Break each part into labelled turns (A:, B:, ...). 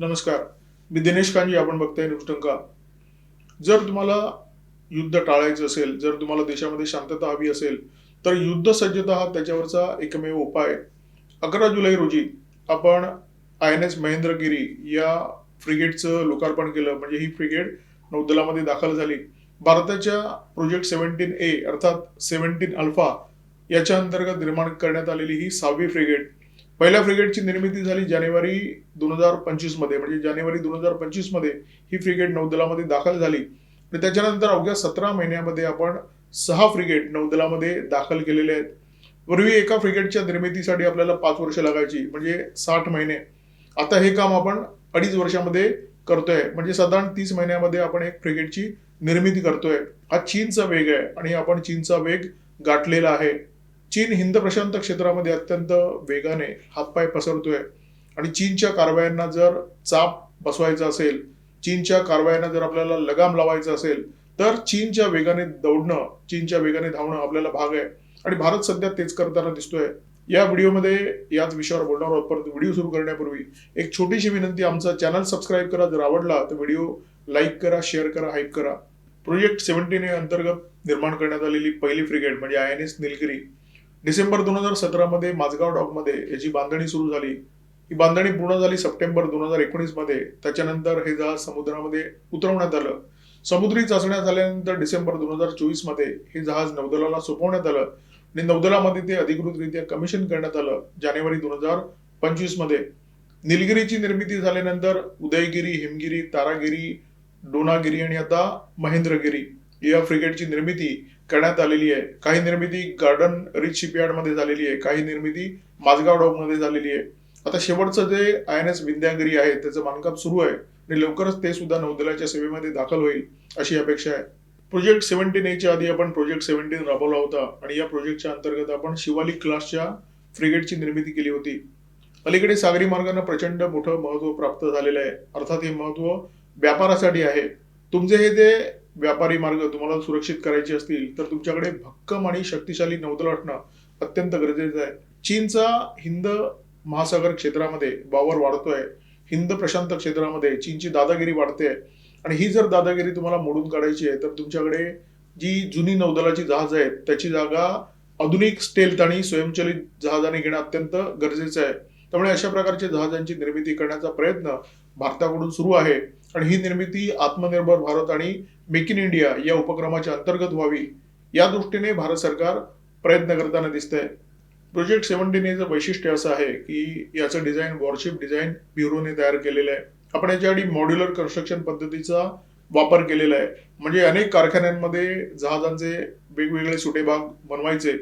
A: नमस्कार. मी दिनेश कांजी. आपण बघताय न्यूजटंका. जर तुम्हाला युद्ध टाळायचं असेल, जर तुम्हाला देशामध्ये शांतता हवी असेल, तर युद्ध सज्जता हा त्याच्यावरचा एकमेव उपाय आहे. 11 जुलै रोजी आपण INS महेंद्रगिरी या फ्रिगेटचं लोकार्पण केलं. म्हणजे ही फ्रिगेट नौदलामध्ये दाखल झाली. भारताच्या प्रोजेक्ट 17A अर्थात 17 अल्फा याच्या अंतर्गत निर्माण करण्यात आलेली ही 6वी फ्रिगेट. पहिल्या फ्रिगेटची निर्मिती झाली जानेवारी 2025 मध्ये. म्हणजे जानेवारी 2025 मध्ये ही फ्रिगेट नौदलामध्ये दाखल झाली आणि त्याच्यानंतर अवघ्या 17 महिन्यामध्ये आपण 6 फ्रिगेट नौदलामध्ये दाखल केलेले आहेत. पूर्वी एका फ्रिगेटच्या निर्मितीसाठी आपल्याला 5 वर्ष लागायची, म्हणजे 60 महिने. आता हे काम आपण 2.5 वर्षामध्ये करतोय. म्हणजे साधारण 30 महिन्यामध्ये आपण एक फ्रिगेटची निर्मिती करतोय. हा चीनचा वेग आहे आणि आपण चीनचा वेग गाठलेला आहे. चीन हिंद प्रशांत क्षेत्रामध्ये अत्यंत वेगाने हातपाय पसरतोय आणि चीनच्या कारवायांना जर चाप बसवायचा असेल, चीनच्या कारवायांना जर आपल्याला लगाम लावायचा असेल, तर चीनच्या वेगाने दौडणं, चीनच्या वेगाने धावणं आपल्याला भाग आहे आणि भारत सध्या तेच करताना दिसतोय. या व्हिडिओमध्ये याच विषयावर बोलणार आहोत. परंतु व्हिडिओ सुरू करण्यापूर्वी एक छोटीशी विनंती, आमचा चॅनल सबस्क्राईब करा. जर आवडला तर व्हिडिओ लाईक करा, शेअर करा, हाईप करा. प्रोजेक्ट 17A अंतर्गत निर्माण करण्यात आलेली पहिली फ्रिगेट म्हणजे INS निलगिरी डिसेंबर 2017 मध्ये माझगाव डॉकमध्ये याची बांधणी सुरू झाली. ही बांधणी पूर्ण झाली सप्टेंबर 2019 मध्ये. त्याच्यानंतर हे जहाज समुद्रामध्ये उतरवण्यात आलं. समुद्री चाचण्या झाल्यानंतर डिसेंबर 2024 मध्ये हे जहाज नौदलाला सोपवण्यात आलं आणि नौदलामध्ये ते अधिकृतरित्या कमिशन करण्यात आलं जानेवारी 2025 मध्ये. निलगिरीची निर्मिती झाल्यानंतर उदयगिरी, हिमगिरी, तारागिरी, डोनागिरी आणि आता महेंद्रगिरी या फ्रिगेटची निर्मिती करण्यात आलेली आहे. काही निर्मिती गार्डन रिच शिपयार्ड मध्ये झालेली आहे, काही निर्मिती माझगाव डॉक मध्ये झालेली आहे. आता शेवटचं जे INS विंध्यागिरी आहे त्याचं बांधकाम सुरू आहे आणि लवकरच ते सुद्धा नौदलाच्या सेवेमध्ये दाखल होईल अशी अपेक्षा आहे. प्रोजेक्ट 17A च्या आधी आपण प्रोजेक्ट 17 राबवला होता आणि या प्रोजेक्टच्या अंतर्गत आपण शिवालिक क्लासच्या फ्रिगेटची निर्मिती केली होती. अलीकडे सागरी मार्गाने प्रचंड मोठं महत्व प्राप्त झालेलं आहे. अर्थात हे महत्व व्यापारासाठी आहे. तुमचे हे जे व्यापारी मार्ग तुम्हाला सुरक्षित करायचे असतील तर तुमच्याकडे भक्कम आणि शक्तिशाली नौदल असणं अत्यंत गरजेचं आहे. चीनचा हिंद महासागर क्षेत्रामध्ये वावर वाढतोय. हिंद प्रशांत क्षेत्रामध्ये चीनची दादागिरी वाढते आणि ही जर दादागिरी तुम्हाला मोडून काढायची आहे तर तुमच्याकडे जी जुनी नौदलाची जहाज आहेत त्याची जागा आधुनिक स्टेल्थ आणि स्वयंचलित जहाजाने घेणं अत्यंत गरजेचं आहे. त्यामुळे अशा प्रकारच्या जहाजांची निर्मिती करण्याचा प्रयत्न भारताकडून सुरू आहे आणि ही निर्मिती आत्मनिर्भर भारत आणि मेक इन इंडिया या उपक्रमाच्या अंतर्गत व्हावी या दृष्टीने भारत सरकार प्रयत्न करताना दिसतंय. प्रोजेक्ट 17A वैशिष्ट्य असं आहे की याचं डिझाईन वॉरशिप डिझाईन ब्युरोने तयार केलेलं आहे. आपण याच्याआधी मॉड्युलर कन्स्ट्रक्शन पद्धतीचा वापर केलेला आहे. म्हणजे अनेक कारखान्यांमध्ये जहाजांचे वेगवेगळे सुटे भाग बनवायचे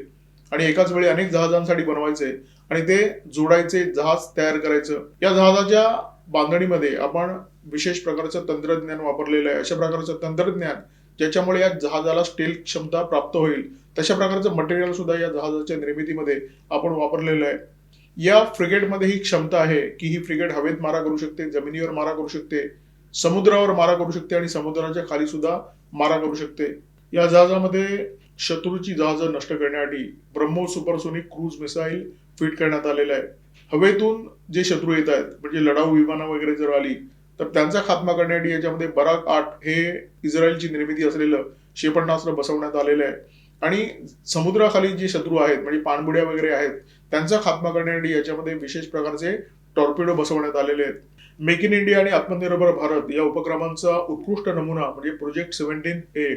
A: आणि एकाच वेळी अनेक जहाजांसाठी बनवायचे आणि ते जोडायचे, जहाज तयार करायचं. या जहाजाच्या बांधणीमध्ये आपण विशेष प्रकारचं तंत्रज्ञान वापरलेलं आहे. अशा प्रकारचं तंत्रज्ञान ज्याच्यामुळे या जहाजाला स्टेल क्षमता प्राप्त होईल तशा प्रकारचं मटेरियल सुद्धा या जहाजाच्या निर्मितीमध्ये आपण वापरलेलं आहे. या फ्रिगेटमध्ये ही क्षमता आहे की ही फ्रिगेट हवेत मारा करू शकते, जमिनीवर मारा करू शकते, समुद्रावर मारा करू शकते आणि समुद्राच्या खाली सुद्धा मारा करू शकते. या जहाजामध्ये शत्रूची जहाजं नष्ट करण्यासाठी BrahMos supersonic cruise missile fit करण्यात आलेलं आहे. हवेतून जे शत्रू येत आहेत म्हणजे लढाऊ विमानं वगैरे जर आली तर त्यांचा खात्मा करण्यासाठी याच्यामध्ये बराक 8 हे इस्रायलची निर्मिती असलेलं क्षेपणास्त्र बसवण्यात आलेलं आहे आणि समुद्राखाली जे शत्रू आहेत म्हणजे पाणबुड्या वगैरे आहेत त्यांचा खात्मा करण्यासाठी याच्यामध्ये विशेष प्रकारचे टॉर्पिडो बसवण्यात आलेले आहेत. मेक इन इंडिया आणि आत्मनिर्भर भारत या उपक्रमांचा उत्कृष्ट नमुना म्हणजे प्रोजेक्ट 17A.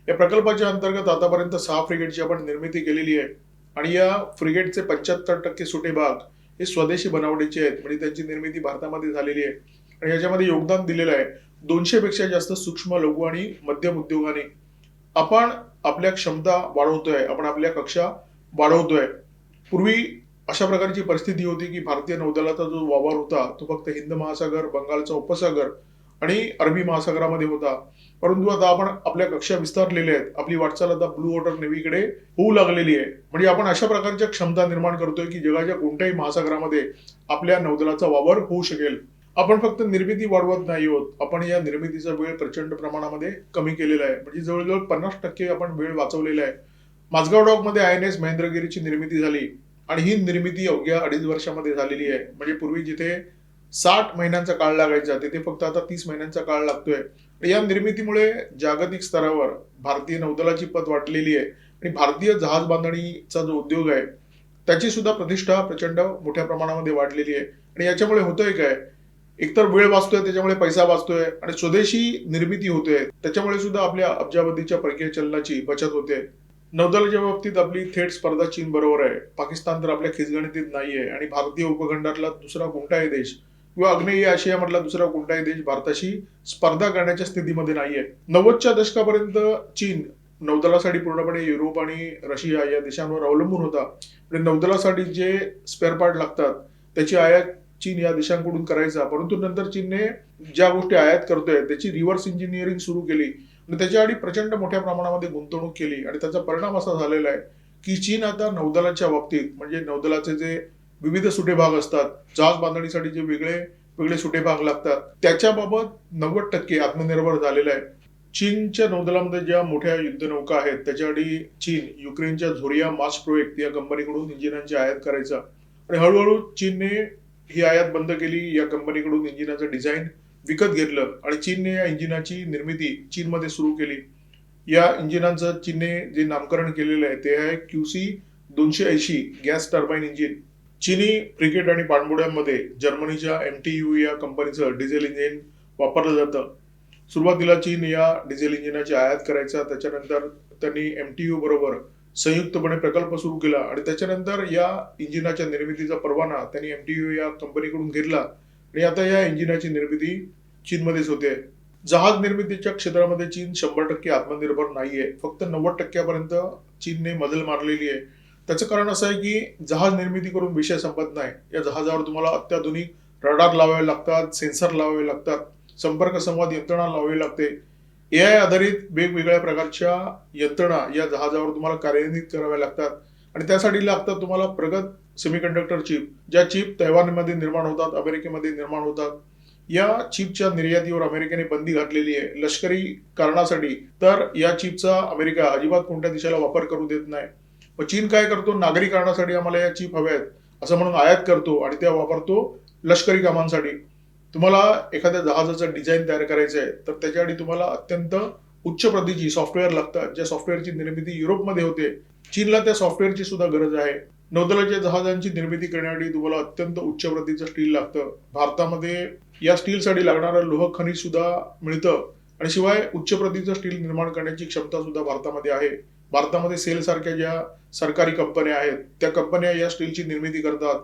A: या प्रकल्पाच्या अंतर्गत आतापर्यंत 6 फ्रिगेटची आपण निर्मिती केलेली आहे आणि या फ्रिगेटचे 75% सुटे भाग हे स्वदेशी बनावटीचे आहेत. म्हणजे त्यांची निर्मिती भारतामध्ये झालेली आहे आणि याच्यामध्ये योगदान दिलेलं आहे 200 पेक्षा जास्त सूक्ष्म, लघु आणि मध्यम उद्योगाने. आपण आपल्या क्षमता वाढवतोय, आपण आपल्या कक्षा वाढवतोय. पूर्वी अशा प्रकारची परिस्थिती होती की भारतीय नौदलाचा जो वावर होता तो फक्त हिंद महासागर, बंगालचा उपसागर आणि अरबी महासागरामध्ये होता. परंतु आता आपण आपल्या कक्षा विस्तारलेल्या आहेत. आपली वाटचाल आता ब्लू वॉटर नेव्हीकडे होऊ लागलेली आहे. म्हणजे आपण अशा प्रकारच्या क्षमता निर्माण करतोय की जगाच्या कोणत्याही महासागरामध्ये आपल्या नौदलाचा वावर होऊ शकेल. आपण फक्त निर्मिती वाढवत नाही आहोत, आपण या निर्मितीचा वेळ प्रचंड प्रमाणामध्ये कमी केलेला आहे. म्हणजे जवळजवळ 50% आपण वेळ वाचवलेला आहे. माझगाव डॉकमध्ये INS महेंद्रगिरीची निर्मिती झाली आणि ही निर्मिती अवघ्या 2.5 वर्षामध्ये झालेली आहे. म्हणजे पूर्वी जिथे 60 महिन्यांचा काळ लागायचा, तिथे फक्त आता 30 महिन्यांचा काळ लागतोय. आणि या निर्मितीमुळे जागतिक स्तरावर भारतीय नौदलाची पत वाढलेली आहे आणि भारतीय जहाज बांधणीचा जो उद्योग आहे त्याची सुद्धा प्रतिष्ठा प्रचंड मोठ्या प्रमाणामध्ये वाढलेली आहे. आणि याच्यामुळे होतंय काय, एकतर वेळ वाचतोय, त्याच्यामुळे पैसा वाचतोय आणि स्वदेशी निर्मिती होते, त्याच्यामुळे सुद्धा आपल्या अब्जावधीच्या परकीय चलनाची बचत होते. नौदलाच्या बाबतीत आपली थेट स्पर्धा चीन बरोबर आहे. पाकिस्तान तर आपल्या खिचगणितीत नाहीये आणि भारतीय उपखंडातला दुसरा कोणताही देश किंवा आग्नेय आशियामधला दुसरा कोणताही देश भारताशी स्पर्धा करण्याच्या स्थितीमध्ये नाहीये. 90च्या दशकापर्यंत चीन नौदलासाठी पूर्णपणे युरोप आणि रशिया या देशांवर अवलंबून होता आणि नौदलासाठी जे स्पेअर पार्ट लागतात त्याची आयात चीन या देशांकडून करायचा. परंतु नंतर चीनने ज्या गोष्टी आयात करतोय त्याची रिव्हर्स इंजिनिअरिंग सुरू केली आणि त्याच्याआधी प्रचंड मोठ्या प्रमाणामध्ये गुंतवणूक केली आणि त्याचा परिणाम असा झालेला आहे की चीन आता नौदलाच्या बाबतीत, म्हणजे नौदलाचे जे विविध सुटे भाग असतात, जहाज बांधणीसाठी जे वेगळे वेगळे सुटे भाग लागतात, त्याच्याबाबत 90% आत्मनिर्भर झालेला आहे. चीनच्या नौदलामध्ये ज्या मोठ्या युद्धनौका आहेत त्याच्याआधी चीन युक्रेनच्या झोरिया मास्क या कंपनीकडून इंजिनांची आयात करायचा आणि हळूहळू चीनने ही आयात बंद केली. या कंपनीकडून इंजिनाचं डिझाईन विकत घेतलं आणि चीनने या इंजिनाची निर्मिती चीनमध्ये सुरू केली. या इंजिनांचं चीनने जे नामकरण केलेलं आहे ते आहे QC 280 गॅस टर्बाईन इंजिन. चीनी फ्रिगेट आणि पाणबुड्यांमध्ये जर्मनीच्या MTU या कंपनीचं डिझेल इंजिन वापरलं जातं. सुरुवातीला चीन या डिझेल इंजिनाची आयात करायचा, त्याच्यानंतर त्यांनी MTU बरोबर संयुक्तपणे प्रकल्प सुरू केला आणि त्याच्यानंतर या इंजिनाच्या निर्मितीचा परवाना त्यांनी MTU या कंपनीकडून घेतला आणि आता या इंजिनाची निर्मिती चीनमध्येच होते. जहाज निर्मितीच्या क्षेत्रामध्ये चीन 100% आत्मनिर्भर नाहीये. फक्त 90% पर्यंत चीनने मजल मारलेली आहे. त्याचं कारण असं आहे की जहाज निर्मिती करून विषय संपत नाही. या जहाजावर तुम्हाला अत्याधुनिक रडार लावावे लागतात, सेन्सर लावावे लागतात, संपर्क संवाद यंत्रणा लावावी लागते. AI आधारित वेगवेगळ्या प्रकारच्या यंत्रणा या जहाजावर तुम्हाला कार्यान्वित कराव्या लागतात आणि त्यासाठी लागतात तुम्हाला प्रगत सेमीकंडक्टर चिप, ज्या चिप तैवानमध्ये निर्माण होतात, अमेरिकेमध्ये निर्माण होतात. या चिपच्या निर्यातीवर अमेरिकेने बंदी घातलेली आहे लष्करी कारणासाठी. तर या चिपचा अमेरिका अजिबात कोणत्या देशाला वापर करू देत नाही. मग चीन काय करतो, नागरी कारणासाठी आम्हाला या चिप हव्या आहेत असं म्हणून आयात करतो आणि त्या वापरतो लष्करी कामांसाठी. तुम्हाला एखाद्या जहाजाचं डिझाईन तयार करायचं आहे तर त्याच्याआधी तुम्हाला अत्यंत उच्च प्रतीची सॉफ्टवेअर लागतात, ज्या सॉफ्टवेअरची निर्मिती युरोपमध्ये होते. चीनला त्या सॉफ्टवेअरची सुद्धा गरज आहे. नौदलाच्या जहाजांची निर्मिती करण्यासाठी तुम्हाला अत्यंत उच्च प्रतीचं स्टील लागतं. भारतामध्ये या स्टीलसाठी लागणारं लोह खनिज सुद्धा मिळतं आणि शिवाय उच्च प्रतीचं स्टील निर्माण करण्याची क्षमता सुद्धा भारतामध्ये आहे. भारतामध्ये सेल सारख्या ज्या सरकारी कंपन्या आहेत त्या कंपन्या या स्टीलची निर्मिती करतात.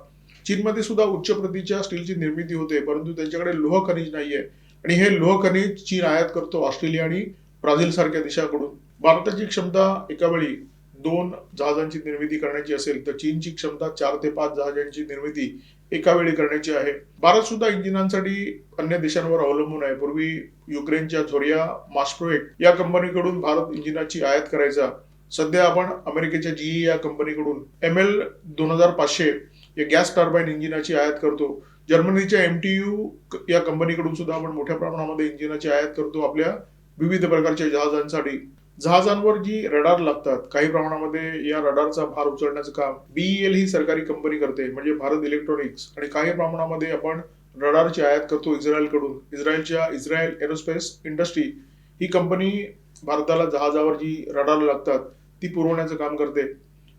A: चीनमध्ये सुद्धा उच्च प्रतीच्या स्टीलची निर्मिती होते, परंतु त्यांच्याकडे लोह खनिज नाहीये आणि हे लोह खनिज चीन आयात करतो ऑस्ट्रेलिया आणि ब्राझील सारख्या देशाकडून. भारताची क्षमता एका वेळी 2 जहाजांची निर्मिती करण्याची असेल तर चीनची क्षमता 4 ते 5 जहाजांची निर्मिती एका वेळी करण्याची आहे. भारत सुद्धा इंजिनांसाठी अन्य देशांवर अवलंबून आहे. पूर्वी युक्रेनच्या झोरिया मास्क या कंपनीकडून भारत इंजिनाची आयात करायचा. सध्या आपण अमेरिकेच्या GE या कंपनीकडून ML 2500 या गॅस टर्बाईन इंजिनाची आयात करतो. जर्मनीच्या MTU या कंपनीकडून सुद्धा आपण मोठ्या प्रमाणामध्ये इंजिनाची आयात करतो आपल्या विविध प्रकारच्या जहाजांसाठी. जहाजांवर जी रडार लागतात, काही प्रमाणामध्ये या रडारचा भार उचलण्याचं काम BEL ही सरकारी कंपनी करते, म्हणजे भारत इलेक्ट्रॉनिक्स. आणि काही प्रमाणामध्ये आपण रडारची आयात करतो इस्रायलकडून. इस्रायल एरोस्पेस इंडस्ट्री ही कंपनी भारताला जहाजावर जी रडार लागतात ती पुरवण्याचं काम करते.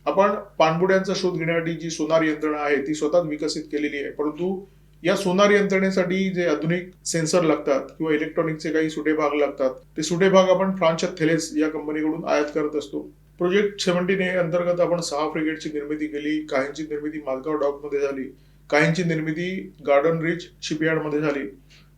A: आपण पाणबुड्यांचा शोध घेण्यासाठी जी सोनार यंत्रणा आहे ती स्वतःच विकसित केलेली आहे, परंतु या सोनार यंत्रणेसाठी जे आधुनिक सेन्सर लागतात किंवा इलेक्ट्रॉनिकचे काही सुटे भाग लागतात ते सुटे भाग आपण फ्रान्सच्या थेलेस या कंपनीकडून आयात करत असतो. प्रोजेक्ट 17A अंतर्गत आपण 6 फ्रिगेटची निर्मिती केली. काहींची निर्मिती मालगाव डॉकमध्ये झाली, काहींची निर्मिती गार्डन रिच शिपयार्डमध्ये झाली.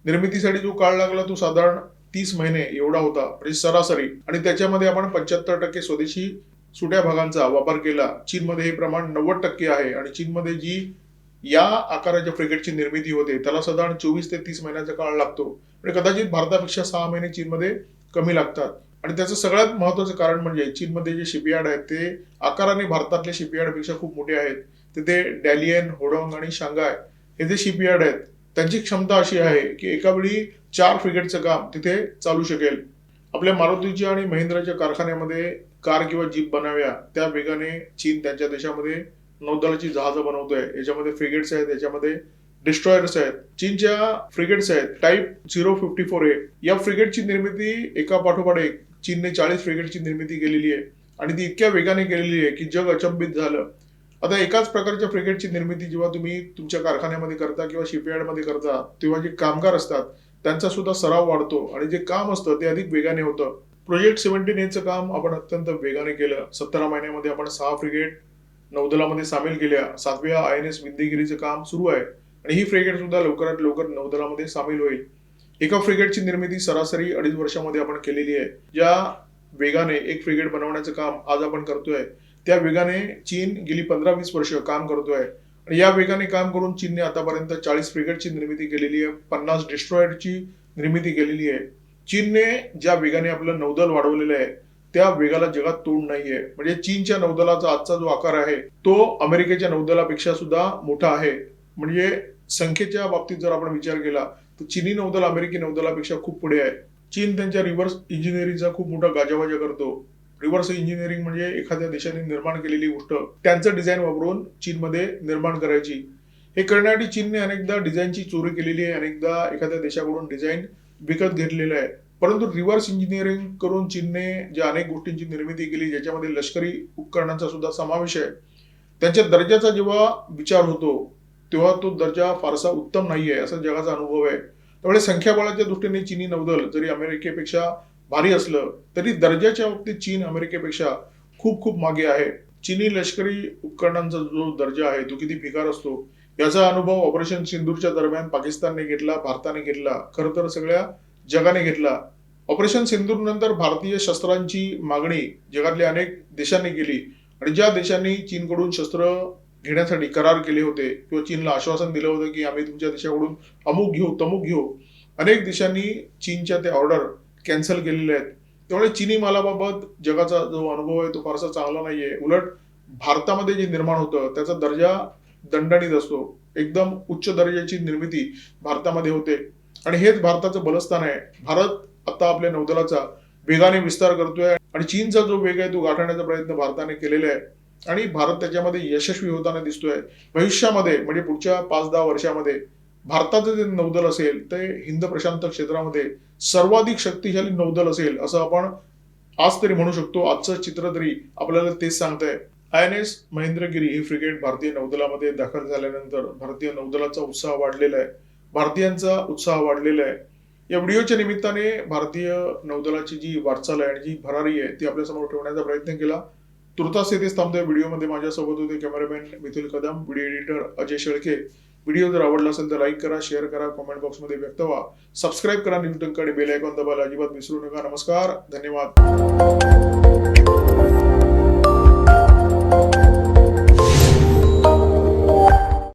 A: निर्मितीसाठी जो काळ लागला तो साधारण 30 महिने एवढा होता, म्हणजे सरासरी. आणि त्याच्यामध्ये आपण 75% स्वदेशी सुट्या भागांचा वापर केला. चीनमध्ये हे प्रमाण 90% आहे आणि चीनमध्ये जी या आकाराच्या फ्रिगेटची निर्मिती होते त्याला साधारण 24 ते 30 महिन्याचा काळ लागतो आणि कदाचित भारतापेक्षा 6 महिने चीनमध्ये कमी लागतात. आणि त्याचं सगळ्यात महत्वाचं कारण म्हणजे चीनमध्ये जे शिपयार्ड आहेत ते आकाराने भारतातल्या शिपयार्डपेक्षा खूप मोठे आहेत. तिथे डॅलियन, होडोंग आणि शांघाय हे जे शिपयार्ड आहेत त्यांची क्षमता अशी आहे की एका वेळी 4 फ्रिगेटचं काम तिथे चालू शकेल. आपल्या मारुतीच्या आणि महिंद्राच्या कारखान्यामध्ये कार किंवा जीप बनाव्या त्या वेगाने चीन त्यांच्या देशामध्ये नौदलाची जहाजं बनवतोय. याच्यामध्ये फ्रिगेट्स आहेत, याच्यामध्ये डिस्ट्रॉयर्स आहेत, चीनच्या फ्रिगेट्स आहेत टाईप 054A. या फ्रिगेटची निर्मिती एका पाठोपाठ एक चीनने 40 फ्रिगेटची निर्मिती केलेली आहे आणि ती इतक्या वेगाने केलेली आहे की जग अचंबित झालं. आता एकाच प्रकारच्या फ्रिगेटची निर्मिती जेव्हा तुम्ही तुमच्या कारखान्यामध्ये करता किंवा शिपयार्डमध्ये करता, तेव्हा जे कामगार असतात त्यांचा सुद्धा सराव वाढतो आणि जे काम असतं ते अधिक वेगाने होतं. प्रोजेक्ट 17A काम आपण अत्यंत वेगाने केलं. 17 महिन्यामध्ये आपण 6 फ्रिगेट नौदलामध्ये सामील केल्या. 7व्या INS विंध्यगिरीचं काम सुरू आहे आणि ही फ्रिगेट सुद्धा लवकरात लवकर नौदलामध्ये सामील होईल. एका फ्रिगेटची निर्मिती सरासरी 2.5 वर्षामध्ये आपण केलेली आहे. ज्या वेगाने एक फ्रिगेट बनवण्याचं काम आज आपण करतोय, त्या वेगाने चीन गेली 15-20 वर्ष काम करतोय आणि या वेगाने काम करून चीनने आतापर्यंत 40 फ्रिगेटची निर्मिती केलेली आहे, 50 डिस्ट्रॉयरची निर्मिती केलेली आहे. चीनने ज्या वेगाने आपलं नौदल वाढवलेलं आहे त्या वेगाला जगात तोड नाहीये. म्हणजे चीनच्या नौदलाचा आजचा जो आकार आहे तो अमेरिकेच्या नौदलापेक्षा सुद्धा मोठा आहे. म्हणजे संख्येच्या बाबतीत जर आपण विचार केला तर चीनी नौदल अमेरिकी नौदलापेक्षा खूप पुढे आहे. चीन त्यांच्या रिव्हर्स इंजिनिअरिंगचा खूप मोठा गाजावाजा करतो. रिव्हर्स इंजिनिअरिंग म्हणजे एखाद्या देशाने निर्माण केलेली गोष्ट त्यांचं डिझाईन वापरून चीनमध्ये निर्माण करायची. हे करण्यासाठी चीनने अनेकदा डिझाईनची चोरी केलेली आहे, अनेकदा एखाद्या देशाकडून डिझाईन विकत घेतलेलं आहे. परंतु रिव्हर्स इंजिनिअरिंग करून चीनने ज्या अनेक गोष्टींची निर्मिती केली ज्याच्यामध्ये लष्करी उपकरणांचा सुद्धा समावेश आहे, त्यांच्या दर्जाचा जेव्हा विचार होतो तेव्हा तो दर्जा फारसा उत्तम नाहीये असा जगाचा अनुभव आहे. त्यामुळे संख्याबळाच्या दृष्टीने चीनी नौदल जरी अमेरिकेपेक्षा भारी असलं तरी दर्जाच्या बाबतीत चीन अमेरिकेपेक्षा खूप खूप मागे आहे. चीनी लष्करी उपकरणांचा जो दर्जा आहे तो किती फिकार असतो याचा अनुभव ऑपरेशन सिंदूरच्या दरम्यान पाकिस्तानने घेतला, भारताने घेतला, खरं तर सगळ्या जगाने घेतला. ऑपरेशन सिंदूर नंतर भारतीय शस्त्रांची मागणी जगातल्या अनेक देशांनी केली आणि ज्या देशांनी चीनकडून शस्त्र घेण्यासाठी करार केले होते किंवा चीनला आश्वासन दिलं होतं की आम्ही तुमच्या देशाकडून अमुक घेऊ तमुक घेऊ, अनेक देशांनी चीनच्या त्या ऑर्डर कॅन्सल केलेल्या आहेत. त्यामुळे चीनी मालाबाबत जगाचा जो अनुभव आहे तो फारसा चांगला नाहीये. उलट भारतामध्ये जे निर्माण होतं त्याचा दर्जा दणदणीत असतो. एकदम उच्च दर्जाची निर्मिती भारतामध्ये होते आणि हेच भारताचं बलस्थान आहे. भारत आता आपल्या नौदलाचा वेगाने विस्तार करतोय आणि चीनचा जो वेग आहे तो गाठण्याचा प्रयत्न भारताने केलेला आहे आणि भारत त्याच्यामध्ये यशस्वी होताना दिसतोय. भविष्यामध्ये म्हणजे पुढच्या 5-10 वर्षामध्ये भारताचं जे नौदल असेल ते हिंद प्रशांत क्षेत्रामध्ये सर्वाधिक शक्तिशाली नौदल असेल असं आपण आज तरी म्हणू शकतो. आजचं चित्र तरी आपल्याला तेच सांगतंय. INS महेंद्रगिरी ही फ्रिगेट भारतीय नौदलामध्ये दाखल झाल्यानंतर भारतीय नौदलाचा उत्साह वाढलेला आहे, भारतीयांचा उत्साह वाढलेला आहे. या व्हिडिओच्या निमित्ताने भारतीय नौदलाची जी वाटचाल आहे आणि जी भरारी आहे ती आपल्यासमोर ठेवण्याचा प्रयत्न केला. तुर्तास येथेच थांबतोय. व्हिडिओमध्ये माझ्यासोबत होते cameraman Mithul Kadam, video editor Ajay Shelke. Video जर आवडला असेल तर लाईक करा, शेअर करा, कमेंट बॉक्समध्ये व्यक्त व्हा, सबस्क्राईब करा, न्यूटनकडे बेल आयकॉन दाबायला अजिबात विसरू नका. नमस्कार, धन्यवाद.